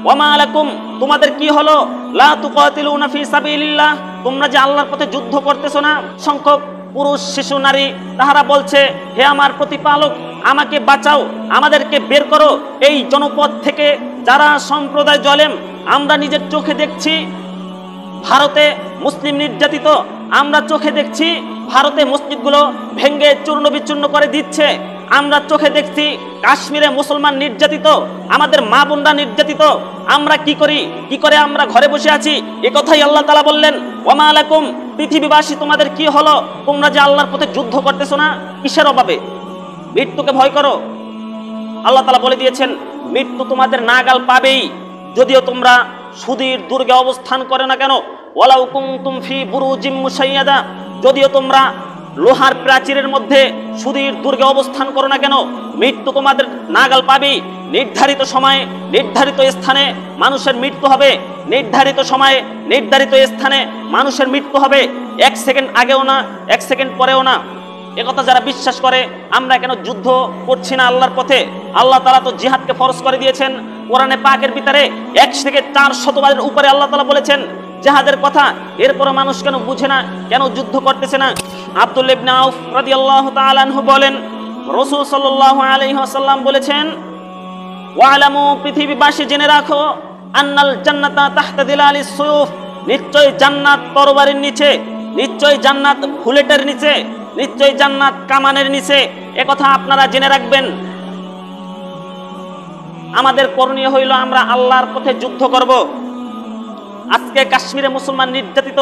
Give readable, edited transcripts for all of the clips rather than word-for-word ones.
ওয়ামা লাকুম, তোমাদের কি হলো, লা তুকাতিলুনা ফি সাবিলিল্লাহ, তোমরা যে আল্লাহর পথে যুদ্ধ করতেছো না। সংখ্যক পুরুষ, শিশু, নারী তাহারা বলছে, হে আমার প্রতিপালক, আমাকে বাঁচাও, আমাদেরকে বের করো এই জনপদ থেকে যারা সম্প্রদায় জালেম। আমরা নিজের চোখে দেখছি ভারতে মুসলিম নির্যাতিত, আমরা চোখে দেখছি ভারতে মসজিদগুলো ভেঙ্গে চূর্ণ বিচূর্ণ করে দিচ্ছে, আমরা চোখে দেখছি কাশ্মীরে মুসলমান নির্যাতিত, আমাদের মা বোনরা নির্যাতিত। আমরা কি করি, কি করে আমরা ঘরে বসে আছি? এ কথাই আল্লাহ তাআলা বললেন, ওয়ামা লাকুম, পৃথিবীবাসী তোমাদের কি হলো, তোমরা যে আল্লাহর পথে যুদ্ধ করতেছো না, কিসের অভাবে? মৃত্যুকে ভয় করো। আল্লাহ তাআলা বলে দিয়েছেন, মৃত্যু তোমাদের নাগাল পাবেই, যদিও তোমরা সুদূর দুর্গে অবস্থান করে না কেন। ওয়ালাউ কুনতুম ফি বুরুজিম মুশাইয়াদা, যদিও তোমরা লোহার প্রাচীরের মধ্যে সুদূর দুর্গে অবস্থান করো না কেন, মৃত্যু তোমাদের নাগাল পাবেই। নির্ধারিত সময়ে নির্ধারিত স্থানে মানুষের মৃত্যু হবে, নির্ধারিত সময়ে নির্ধারিত স্থানে মানুষের মৃত্যু হবে। 1 সেকেন্ড আগেও না, 1 সেকেন্ড পরেও না। একথা যারা বিশ্বাস করে, আমরা কেন যুদ্ধ করছি না আল্লাহর পথে? আল্লাহ তাআলা তো জিহাদকে ফরজ করে দিয়েছেন কোরআনে পাকের ভিতরে 1 থেকে 400 বারের উপরে আল্লাহ তাআলা বলেছেন জিহাদের কথা। এরপর মানুষ কেন বুঝে না, কেন যুদ্ধ করতেছে না? আব্দুল্লাহ ইবনে আউফ রাদিয়াল্লাহু তাআলা আনহু বলেন, রাসূল সাল্লাল্লাহু আলাইহি ওয়াসাল্লাম বলেছেন, ওয়ালামু, পৃথিবীবাসী জেনে রাখো, আন্নাল জান্নাতা তাহতা দিলালিস সুয়ুফ, নিশ্চয় জান্নাত তরবারির নিচে, নিশ্চয় জান্নাত বুলেটের নিচে, নিশ্চয় জান্নাত কামানের নিচে। একথা আপনারা জেনে রাখবেন। আমাদের করণীয় হইল আমরা আল্লাহর পথে যুদ্ধ করব। আজকে কাশ্মীরে মুসলমান নির্যাতিত,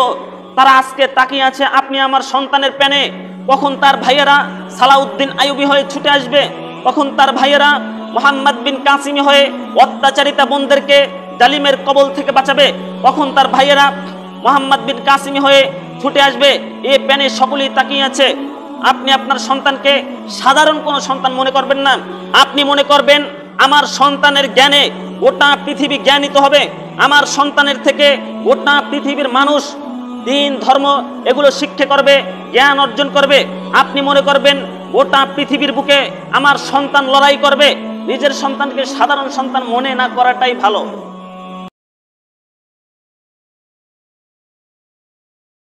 তারা আজকে তাকিয়ে আছে আপনি আমার সন্তানের প্যানে। কখন তার ভাইয়েরা সালাউদ্দিন আইয়ুবী হয়ে ছুটে আসবে, কখন তার ভাইয়েরা মোহাম্মদ বিন কাসিমি হয়ে অত্যাচারিতা বোনদেরকে জালিমের কবল থেকে বাঁচাবে, কখন তার ভাইয়েরা মোহাম্মদ বিন কাসিমি হয়ে ছুটে আসবে। এই প্যানে সকলেই তাকিয়ে আছে। আপনি আপনার সন্তানকে সাধারণ কোনো সন্তান মনে করবেন না, আপনি মনে করবেন আমার সন্তানের জ্ঞানে গোটা পৃথিবী জ্ঞানিত হবে, আমার সন্তানের থেকে গোটা পৃথিবীর মানুষ দিন ধর্ম এগুলো শিক্ষা করবে, জ্ঞান অর্জন করবে। আপনি মনে করবেন গোটা পৃথিবীর বুকে আমার সন্তান লড়াই করবে। নিজের সন্তানকে সাধারণ সন্তান মনে না করাটাই ভালো।